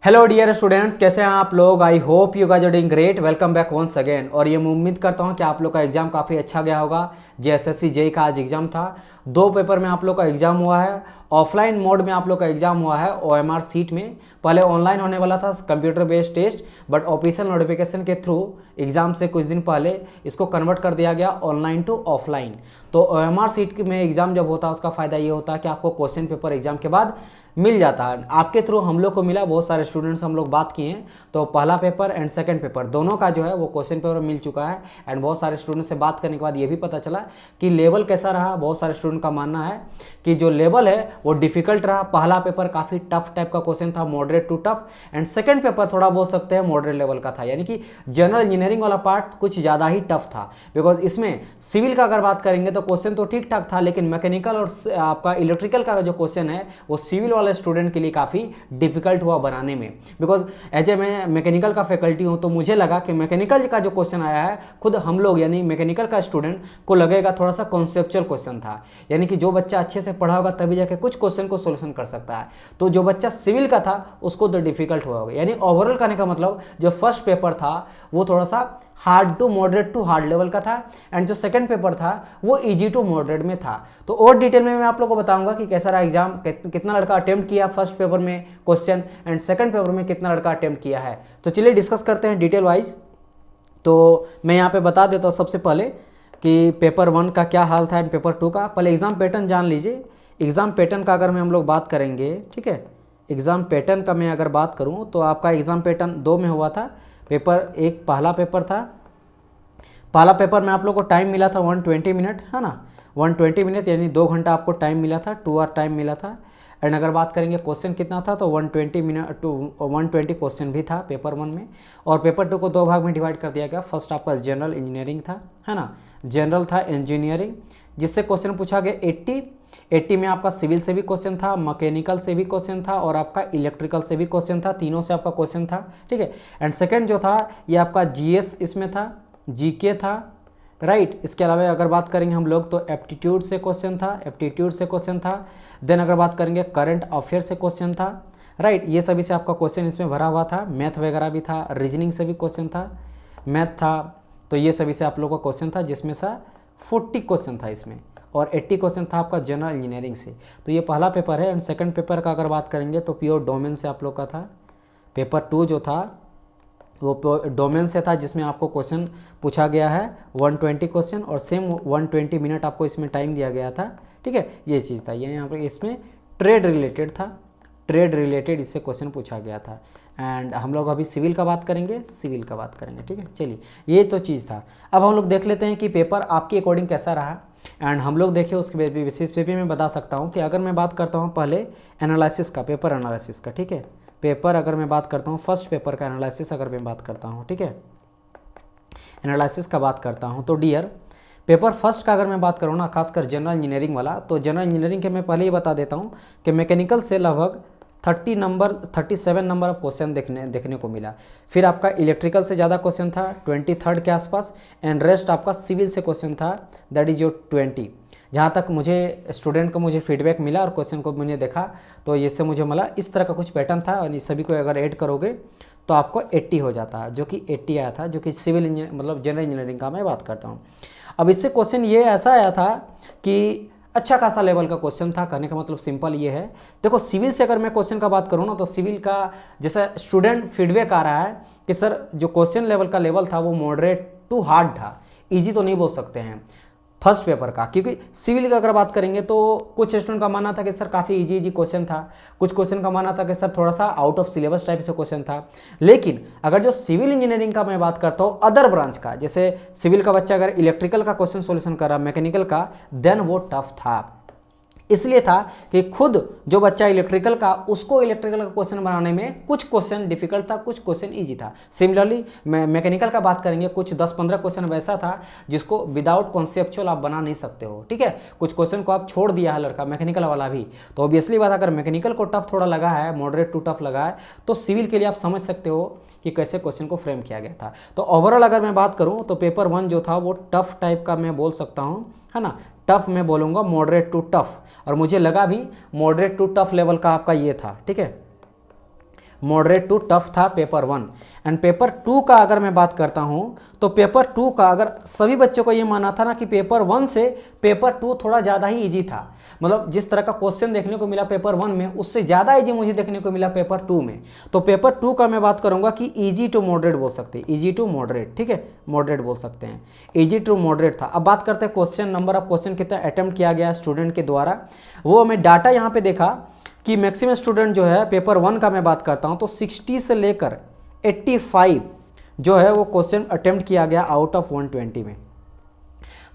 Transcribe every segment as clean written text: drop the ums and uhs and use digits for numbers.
Hello dear students, कैसे हैं आप लोग। I hope you guys are doing great. Welcome back once again. और ये मैं उम्मीद करता हूं कि आप लोग का एग्जाम काफ़ी अच्छा गया होगा। जेएसएससी जेई का आज एग्जाम था। दो पेपर में आप लोग का एग्जाम हुआ है। ऑफलाइन मोड में आप लोग का एग्जाम हुआ है ओएमआर सीट में। पहले ऑनलाइन होने वाला था computer based test, but official notification के थ्रू एग्जाम से कुछ दिन पहले इसको कन्वर्ट कर दिया गया ऑनलाइन टू ऑफलाइन। तो ओएमआर सीट में एग्जाम जब होता है उसका फ़ायदा ये होता है कि आपको क्वेश्चन पेपर एग्जाम के बाद मिल जाता है। आपके थ्रू हम लोग को मिला, बहुत सारे स्टूडेंट्स हम लोग बात किए हैं, तो पहला पेपर एंड सेकंड पेपर दोनों का जो है वो क्वेश्चन पेपर मिल चुका है। एंड बहुत सारे स्टूडेंट से बात करने के बाद ये भी पता चला कि लेवल कैसा रहा। बहुत सारे स्टूडेंट का मानना है कि जो लेवल है वो डिफिकल्ट रहा। पहला पेपर काफ़ी टफ टाइप का क्वेश्चन था, moderate to tough. And second paper थोड़ा बोल सकते हैं मॉडरेट लेवल का था, यानी कि जनरल इंजीनियरिंग वाला पार्ट कुछ ज़्यादा ही टफ था। बिकॉज इसमें सिविल का अगर बात करेंगे तो क्वेश्चन तो ठीक ठाक था, लेकिन मैकेनिकल और आपका इलेक्ट्रिकल का जो क्वेश्चन है वो सिविल वाले स्टूडेंट के लिए काफ़ी डिफिकल्ट हुआ बनाने में। बिकॉज एज ए मैं मैकेनिकल का फैकल्टी हूँ, तो मुझे लगा कि मैकेनिकल का जो क्वेश्चन आया है खुद हम लोग यानी मैकेनिकल का स्टूडेंट को लगेगा थोड़ा सा कॉन्सेप्चुअल क्वेश्चन था, यानी कि जो बच्चा अच्छे से पढ़ा होगा तभी जाके कुछ क्वेश्चन को सोल्यूशन कर सकता है। तो जो बच्चा सिविल का था उसको तो डिफिकल्ट हुआ होगा। यानी ओवरऑल कहने का मतलब जो फर्स्ट पेपर था वो थोड़ा सा hard to moderate to hard level का था, एंड जो सेकंड पेपर था वो इजी टू मॉडरेट में था। तो और डिटेल में मैं आप लोगों को बताऊंगा कि कैसा रहा एग्जाम, कितना लड़का अटेम्प्ट किया फर्स्ट पेपर में क्वेश्चन, एंड सेकंड पेपर में कितना लड़का अटेम्प्ट किया है। तो चलिए डिस्कस करते हैं डिटेल वाइज। तो मैं यहाँ पे बता देता हूँ सबसे पहले कि पेपर 1 का क्या हाल था एंड पेपर 2 का। पहले एग्जाम पैटर्न जान लीजिए। एग्जाम पैटर्न का अगर हम लोग बात करेंगे, ठीक है, एग्जाम पैटर्न का मैं अगर बात करूँ तो आपका एग्जाम पैटर्न 2 में हुआ था। पेपर 1 पहला पेपर था। पहला पेपर में आप लोग को टाइम मिला था 120 मिनट, है ना, 120 मिनट यानी 2 घंटा आपको टाइम मिला था, 2 आवर टाइम मिला था। एंड अगर बात करेंगे क्वेश्चन कितना था तो 120 मिनट टू 120 क्वेश्चन भी था पेपर 1 में। और पेपर 2 को 2 भाग में डिवाइड कर दिया गया। फर्स्ट आपका जनरल इंजीनियरिंग था, है ना, जनरल था इंजीनियरिंग, जिससे क्वेश्चन पूछा गया 80 में आपका सिविल से भी क्वेश्चन था, मैकेनिकल से भी क्वेश्चन था और आपका इलेक्ट्रिकल से भी क्वेश्चन था, तीनों से आपका क्वेश्चन था, ठीक है। एंड सेकेंड जो था ये आपका जीएस इसमें था, जीके था, राइट। इसके अलावा अगर बात करेंगे हम लोग तो एप्टीट्यूड से क्वेश्चन था, एप्टीट्यूड से क्वेश्चन था। देन अगर बात करेंगे करंट अफेयर से क्वेश्चन था, राइट। ये सभी से आपका क्वेश्चन इसमें भरा हुआ था। मैथ वगैरह भी था, रीजनिंग से भी क्वेश्चन था, मैथ था, तो ये सभी से आप लोगों का क्वेश्चन था, जिसमें से 40 क्वेश्चन था इसमें, और 80 क्वेश्चन था आपका जनरल इंजीनियरिंग से। तो ये पहला पेपर है। एंड सेकंड पेपर का अगर बात करेंगे तो प्योर डोमेन से आप लोग का था। पेपर 2 जो था वो डोमेन से था, जिसमें आपको क्वेश्चन पूछा गया है 120 क्वेश्चन, और सेम 120 मिनट आपको इसमें टाइम दिया गया था, ठीक है। ये चीज़ था, ये यहाँ पर इसमें ट्रेड रिलेटेड था, ट्रेड रिलेटेड इससे क्वेश्चन पूछा गया था। एंड हम लोग अभी सिविल का बात करेंगे, सिविल का बात करेंगे, ठीक है। चलिए ये तो चीज़ था। अब हम लोग देख लेते हैं कि पेपर आपके अकॉर्डिंग कैसा रहा। एंड हम लोग देखिए उसके बेसिस पे भी मैं बता सकता हूँ कि अगर मैं बात करता हूँ पहले एनालिसिस का, पेपर एनालिसिस का, ठीक है। पेपर अगर मैं बात करता हूँ फर्स्ट पेपर का एनालिसिस अगर मैं बात करता हूँ, ठीक है, एनालिसिस का बात करता हूँ तो डियर पेपर फर्स्ट का अगर मैं बात करूँ ना, खासकर जनरल इंजीनियरिंग वाला, तो जनरल इंजीनियरिंग के मैं पहले ही बता देता हूँ कि मैकेनिकल से लगभग 37 नंबर ऑफ क्वेश्चन देखने को मिला। फिर आपका इलेक्ट्रिकल से ज़्यादा क्वेश्चन था 23 के आसपास, एंड रेस्ट आपका सिविल से क्वेश्चन था, दैट इज योर 20। जहाँ तक मुझे स्टूडेंट को मुझे फीडबैक मिला और क्वेश्चन को मैंने देखा तो इससे मुझे मिला इस तरह का कुछ पैटर्न था, और इस सभी को अगर ऐड करोगे तो आपको 80 हो जाता है, जो कि 80 आया था, जो कि सिविल इंजीनियर मतलब जनरल इंजीनियरिंग का मैं बात करता हूँ। अब इससे क्वेश्चन ये ऐसा आया था कि अच्छा खासा लेवल का क्वेश्चन था। कहने का मतलब सिंपल ये है, देखो सिविल से अगर मैं क्वेश्चन का बात करूँ ना, तो सिविल का जैसा स्टूडेंट फीडबैक आ रहा है कि सर जो क्वेश्चन लेवल का लेवल था वो मॉडरेट टू हार्ड था, ईजी तो नहीं बोल सकते हैं फर्स्ट पेपर का। क्योंकि सिविल की अगर बात करेंगे तो कुछ स्टूडेंट का मानना था कि सर काफ़ी इजी क्वेश्चन था, कुछ क्वेश्चन का मानना था कि सर थोड़ा सा आउट ऑफ सिलेबस टाइप से क्वेश्चन था। लेकिन अगर जो सिविल इंजीनियरिंग का मैं बात करता हूँ अदर ब्रांच का, जैसे सिविल का बच्चा अगर इलेक्ट्रिकल का क्वेश्चन सोल्यूशन कर रहा, मैकेनिकल का, देन वो टफ था। इसलिए था कि खुद जो बच्चा इलेक्ट्रिकल का, उसको इलेक्ट्रिकल का क्वेश्चन बनाने में कुछ क्वेश्चन डिफिकल्ट था, कुछ क्वेश्चन इजी था। सिमिलरली मैकेनिकल का बात करेंगे, कुछ 10-15 क्वेश्चन वैसा था जिसको विदाउट कॉन्सेप्चुअल आप बना नहीं सकते हो, ठीक है। कुछ क्वेश्चन को आप छोड़ दिया है लड़का मैकेनिकल वाला भी, तो ऑब्वियसली बात अगर मैकेनिकल को टफ थोड़ा लगा है, मॉडरेट टू टफ लगा है, तो सिविल के लिए आप समझ सकते हो कि कैसे क्वेश्चन को फ्रेम किया गया था। तो ओवरऑल अगर मैं बात करूँ तो पेपर 1 जो था वो टफ टाइप का मैं बोल सकता हूँ, है ना। टफ मैं बोलूँगा मॉडरेट टू टफ, और मुझे लगा भी मॉडरेट टू टफ लेवल का आपका ये था, ठीक है। मॉडरेट टू टफ था पेपर 1। एंड पेपर 2 का अगर मैं बात करता हूँ तो पेपर 2 का अगर सभी बच्चों को ये माना था ना कि पेपर 1 से पेपर 2 थोड़ा ज़्यादा ही ईजी था, मतलब जिस तरह का क्वेश्चन देखने को मिला पेपर 1 में उससे ज़्यादा ईजी मुझे देखने को मिला पेपर 2 में। तो पेपर 2 का मैं बात करूँगा कि ईजी टू मॉडरेट बोल सकते हैं, ईजी टू मॉडरेट, ठीक है, मॉडरेट बोल सकते हैं, ईजी टू मॉडरेट था। अब बात करते हैं क्वेश्चन नंबर ऑफ क्वेश्चन कितना अटेम्प्ट किया गया स्टूडेंट के द्वारा। वो मैं डाटा यहाँ पे देखा कि मैक्सिमम स्टूडेंट जो है पेपर 1 का मैं बात करता हूँ तो 60 से लेकर 85 जो है वो क्वेश्चन अटेम्प्ट किया गया आउट ऑफ 120 में।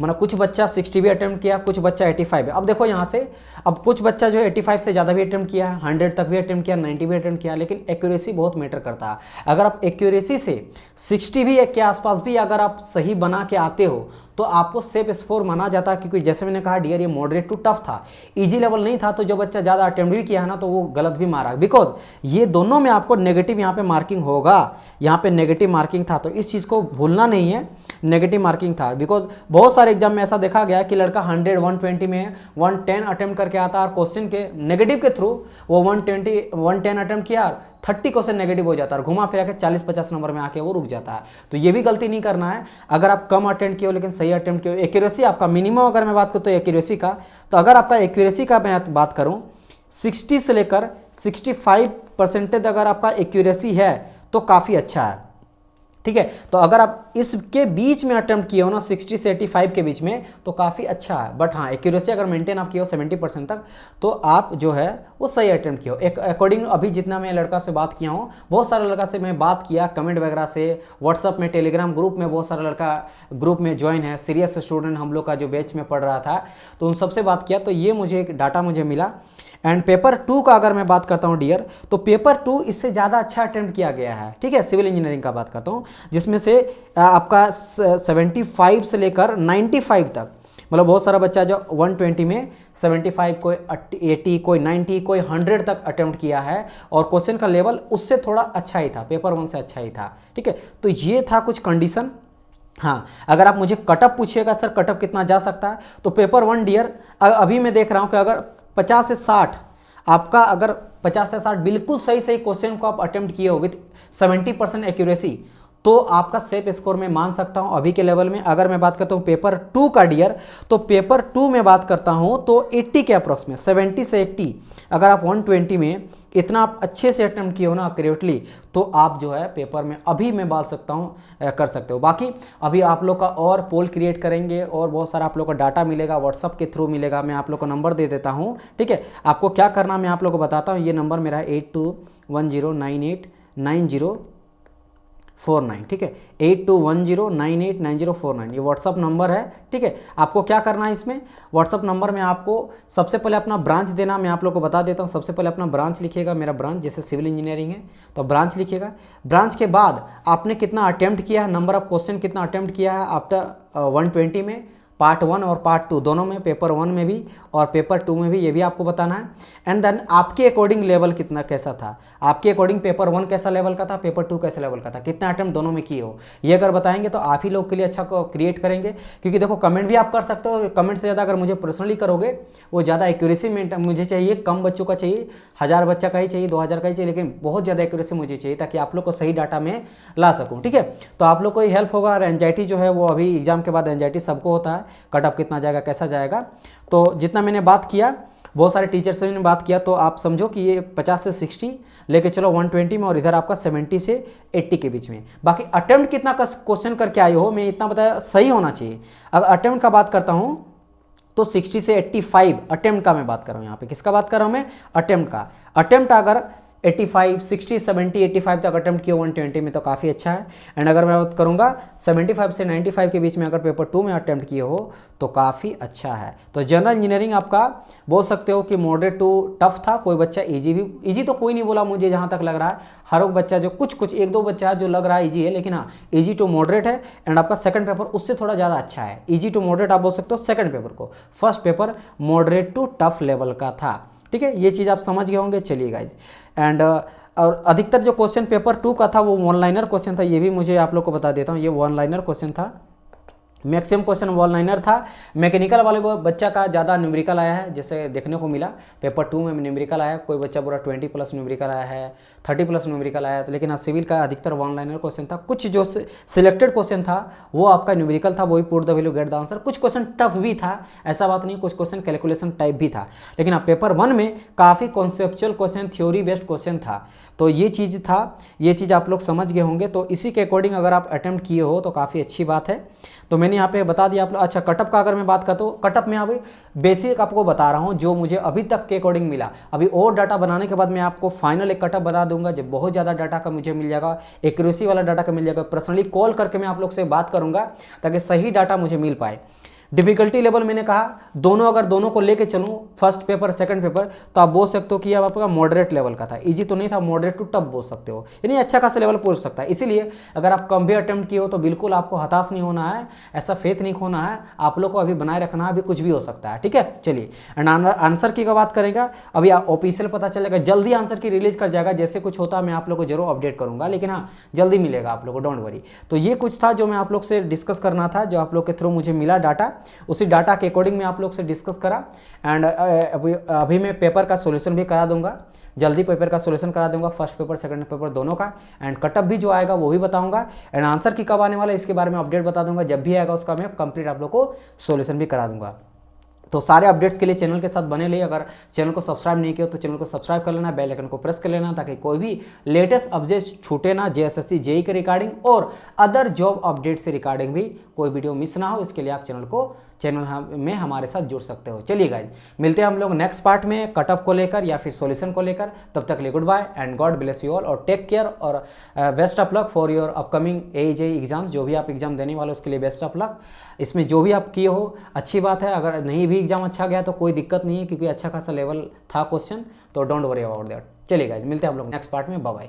मतलब कुछ बच्चा 60 भी अटेम्प्ट किया, कुछ बच्चा 85 है। अब देखो यहाँ से, अब कुछ बच्चा जो है 85 से ज़्यादा भी अटेम्प्ट किया है, 100 तक भी अटेम्प्ट किया, 90 भी अटेम्प्ट किया, लेकिन एक्यूरेसी बहुत मैटर करता है। अगर आप एक्यूरेसी से 60 भी के आसपास भी अगर आप सही बना के आते हो तो आपको सेफ स्कोर माना जाता है, क्योंकि जैसे मैंने कहा डियर ये मॉडरेट टू टफ था, इजी लेवल नहीं था। तो जो बच्चा ज़्यादा अटेम्प्ट भी किया है ना तो वो गलत भी मारा, बिकॉज ये दोनों में आपको नेगेटिव यहाँ पे मार्किंग होगा, यहाँ पे नेगेटिव मार्किंग था, तो इस चीज़ को भूलना नहीं है, नेगेटिव मार्किंग था। बिकॉज बहुत सारे एग्जाम में ऐसा देखा गया कि लड़का 100 120 में 110 अटेम्प्ट करके आता है और क्वेश्चन के नेगेटिव के थ्रू वो 110 अटेम्प्ट किया, 30 क्वेश्चन नेगेटिव हो जाता है और घुमा फिरा के 40-50 नंबर में आके वो रुक जाता है। तो ये भी गलती नहीं करना है। अगर आप कम अटेम्प्ट किए हो लेकिन सही अटेम्प्ट किए हो, एक्यूरेसी आपका मिनिमम अगर मैं बात करूँ तो एक्यूरेसी का, तो अगर आपका एक्यूरेसी का मैं बात करूँ 60 से लेकर 65% अगर आपका एक्यूरेसी है तो काफ़ी अच्छा है, ठीक है। तो अगर आप इसके बीच में अटेम्प्ट किए हो ना 60 से 85 के बीच में तो काफ़ी अच्छा है। बट हाँ, एक्यूरेसी अगर मेंटेन आप किए हो 70% तक तो आप जो है वो सही अटेम्प्ट किए हो। एक अकॉर्डिंग अभी जितना मैं लड़का से बात किया हूँ, बहुत सारे लड़का से मैं बात किया कमेंट वगैरह से, व्हाट्सअप में, टेलीग्राम ग्रुप में बहुत सारा लड़का ग्रुप में ज्वाइन है, सीरियस स्टूडेंट हम लोग का जो बैच में पढ़ रहा था, तो उन सबसे बात किया तो ये मुझे एक डाटा मुझे मिला। एंड पेपर 2 का अगर मैं बात करता हूं डियर, तो पेपर 2 इससे ज़्यादा अच्छा अटेम्प्ट किया गया है, ठीक है। सिविल इंजीनियरिंग का बात करता हूं जिसमें से आपका 75 से लेकर 95 तक, मतलब बहुत सारा बच्चा जो 120 में 75, कोई 80, कोई 90, कोई 100 तक अटेम्प्ट किया है और क्वेश्चन का लेवल उससे थोड़ा अच्छा ही था, पेपर 1 से अच्छा ही था, ठीक है। तो ये था कुछ कंडीशन। हाँ, अगर आप मुझे कटअप पूछिएगा सर कटअप कितना जा सकता है, तो पेपर 1 डियर अभी मैं देख रहा हूँ कि अगर 50 से 60 आपका, अगर 50 से 60 बिल्कुल सही सही क्वेश्चन को आप अटेम्प्ट किए हो विथ 70% एक्यूरेसी, तो आपका सेफ स्कोर में मान सकता हूं अभी के लेवल में। अगर मैं बात करता हूं पेपर 2 का डियर, तो पेपर 2 में बात करता हूं तो 80 के अप्रोक्स में, 70 से 80 अगर आप 120 में इतना आप अच्छे से अटेम्प्ट किए हो ना एक्यूरेटली, तो आप जो है पेपर में अभी मैं बात सकता हूँ कर सकते हो। बाकी अभी आप लोग का और पोल क्रिएट करेंगे और बहुत सारा आप लोग का डाटा मिलेगा, व्हाट्सअप के थ्रू मिलेगा। मैं आप लोग को नंबर दे देता हूँ, ठीक है। आपको क्या करना मैं आप लोग को बताता हूँ। ये नंबर मेरा है 8210989049, ठीक है, 8210989049, ये व्हाट्सअप नंबर है, ठीक है। आपको क्या करना है इसमें, व्हाट्सअप नंबर में आपको सबसे पहले अपना ब्रांच देना, मैं आप लोग को बता देता हूँ। सबसे पहले अपना ब्रांच लिखिएगा, मेरा ब्रांच जैसे सिविल इंजीनियरिंग है तो ब्रांच लिखिएगा। ब्रांच के बाद आपने कितना अटेम्प्ट किया है, नंबर ऑफ क्वेश्चन कितना अटेम्प्ट किया है आफ्टर 120 में, पार्ट 1 और पार्ट 2 दोनों में, पेपर 1 में भी और पेपर 2 में भी, ये भी आपको बताना है। एंड देन आपके अकॉर्डिंग लेवल कितना कैसा था, आपके अकॉर्डिंग पेपर 1 कैसा लेवल का था, पेपर 2 कैसे लेवल का था, कितना अटेम्प्ट दोनों में किए हो, ये अगर बताएंगे तो आप ही लोग के लिए अच्छा क्रिएट करेंगे। क्योंकि देखो कमेंट भी आप कर सकते हो, कमेंट से ज़्यादा अगर मुझे पर्सनली करोगे वो ज़्यादा एक्यूरेसी में मुझे चाहिए, कम बच्चों का चाहिए, 1000 बच्चा का ही चाहिए, 2000 का ही चाहिए, लेकिन बहुत ज़्यादा एक्यूरेसी मुझे चाहिए ताकि आप लोग को सही डाटा में ला सकूँ, ठीक है। तो आप लोग को ये हेल्प होगा। और एंजाइटी जो है वो अभी एग्जाम के बाद एंजाइटी सबको होता है, कट ऑफ कितना जाएगा कैसा जाएगा। तो जितना मैंने बात किया, बहुत सारे टीचर से मैंने बात किया, तो आप समझो कि ये 50 से 60 लेके चलो 120 में और इधर आपका 70 से 80 के बीच में। बाकी अटेम्प्ट कितना क्वेश्चन करके आए हो मैं इतना बताया, सही होना चाहिए। अगर अटेम्प्ट का बात करता हूँ तो 60 से 85 अटेम्प्ट का मैं बात कर रहा हूँ। यहाँ पे किसका बात कर रहा हूँ मैं, अटेम्प्ट का। अटेम्प्ट अगर 85, 60, 70, 85 तक अटेम्प्ट किया 120 में तो काफ़ी अच्छा है। एंड अगर मैं बात करूँगा 75 से 95 के बीच में अगर पेपर 2 में अटेम्प्ट किए हो तो काफ़ी अच्छा है। तो जनरल इंजीनियरिंग आपका बोल सकते हो कि मॉडरेट टू टफ था। कोई बच्चा ईजी भी, ईजी तो कोई नहीं बोला मुझे जहाँ तक लग रहा है, हर एक बच्चा जो कुछ एक दो बच्चा है जो लग रहा है ईजी है, लेकिन हाँ ईजी टू मॉडरेट है। एंड आपका सेकंड पेपर उससे थोड़ा ज़्यादा अच्छा है, ईजी टू मॉडरेट आप बोल सकते हो सेकंड पेपर को, first paper moderate to tough level का था, ठीक है। ये चीज़ आप समझ गए होंगे। चलिए गाइज, एंड और अधिकतर जो क्वेश्चन पेपर 2 का था वो वन लाइनर क्वेश्चन था, ये भी मुझे आप लोग को बता देता हूँ। ये वन लाइनर क्वेश्चन था, मैक्सिमम क्वेश्चन वन लाइनर था। मैकेनिकल वाले वो बच्चा का ज़्यादा न्यूमेरिकल आया है, जैसे देखने को मिला पेपर 2 में न्यूमेरिकल आया, कोई बच्चा पूरा 20+ न्यूमेरिकल आया है, 30+ न्यूमेरिकल आया है। तो लेकिन हाँ सिविल का अधिकतर वन लाइनर क्वेश्चन था। कुछ जो सिलेक्टेड क्वेश्चन था वो आपका न्यूमेरिकल था, वही put the value get the answer. कुछ क्वेश्चन टफ भी था, ऐसा बात नहीं, कुछ क्वेश्चन कैलकुलेशन टाइप भी था। लेकिन हाँ पेपर 1 में काफ़ी conceptual question, theory based question था। तो ये चीज़ था, ये चीज़ आप लोग समझ गए होंगे। तो इसी के अकॉर्डिंग अगर आप अटेम्प्ट किए हो तो काफ़ी अच्छी बात है। तो मैंने यहाँ पे बता दिया आप लोग। अच्छा कटअप का अगर मैं बात करता हूँ, कटअप में अभी बेसिक आपको बता रहा हूँ जो मुझे अभी तक के अकॉर्डिंग मिला। अभी और डाटा बनाने के बाद मैं आपको फाइनल एक कटअप बता दूंगा जब बहुत ज़्यादा डाटा का मुझे मिल जाएगा, एक्यूरेसी वाला डाटा का मिल जाएगा। पर्सनली कॉल करके मैं आप लोग से बात करूँगा ताकि सही डाटा मुझे मिल पाए। डिफिकल्टी लेवल मैंने कहा दोनों, अगर दोनों को लेके चलूँ फर्स्ट पेपर सेकंड पेपर, तो आप बोल सकते हो कि अब आपका मॉडरेट लेवल का था, इजी तो नहीं था, मॉडरेट टू टफ बोल सकते हो, यानी अच्छा खासा लेवल पूछ सकता है। इसीलिए अगर आप कम भी अटेम्प्ट किए हो तो बिल्कुल आपको हताश नहीं होना है, ऐसा फेथ नहीं खोना है, आप लोग को अभी बनाए रखना है, अभी कुछ भी हो सकता है। ठीक है, चलिए एंड आंसर की बात करेंगे। अभी ऑफिशियल पता चलेगा, जल्दी आंसर की रिलीज कर जाएगा, जैसे कुछ होता है मैं आप लोग को जरूर अपडेट करूंगा, लेकिन हाँ जल्दी मिलेगा आप लोग को, डोंट वरी। तो ये कुछ था जो मैं आप लोग से डिस्कस करना था, जो आप लोग के थ्रू मुझे मिला डाटा, उसी डाटा के अकॉर्डिंग मैं आप लोग से डिस्कस करा। एंड अभी मैं पेपर का सॉल्यूशन भी करा दूंगा, जल्दी पेपर का सॉल्यूशन करा दूंगा, फर्स्ट पेपर सेकंड पेपर दोनों का। एंड कटअप भी जो आएगा वो भी बताऊंगा। एंड आंसर की कब आने वाला है इसके बारे में अपडेट बता दूंगा, जब भी आएगा उसका मैं कंप्लीट आप लोग को सॉल्यूशन भी करा दूंगा। तो सारे अपडेट्स के लिए चैनल के साथ बने रहिए। अगर चैनल को सब्सक्राइब नहीं किया तो चैनल को सब्सक्राइब कर लेना, बेल आइकन को प्रेस कर लेना ताकि कोई भी लेटेस्ट अपडेट छूटे ना, जेएसएससी जेई के रिगार्डिंग और अदर जॉब अपडेट से रिगार्डिंग भी कोई वीडियो मिस ना हो। इसके लिए आप चैनल में हमारे साथ जुड़ सकते हो। चलिए गाइज, मिलते हैं हम लोग नेक्स्ट पार्ट में कटअप को लेकर या फिर सॉल्यूशन को लेकर। तब तक लिए goodbye and God bless you all और टेक केयर और best of luck for your upcoming JEE exam. जो भी आप एग्जाम देने वाले उसके लिए बेस्ट ऑफ लक। इसमें जो भी आप किए हो अच्छी बात है, अगर नहीं भी एग्जाम अच्छा गया तो कोई दिक्कत नहीं है, क्योंकि अच्छा खासा लेवल था क्वेश्चन, तो डोंट वरी अबाउट दैट। चलिए गाइज, मिलते हैं हम लोग नेक्स्ट पार्ट में। Bye bye.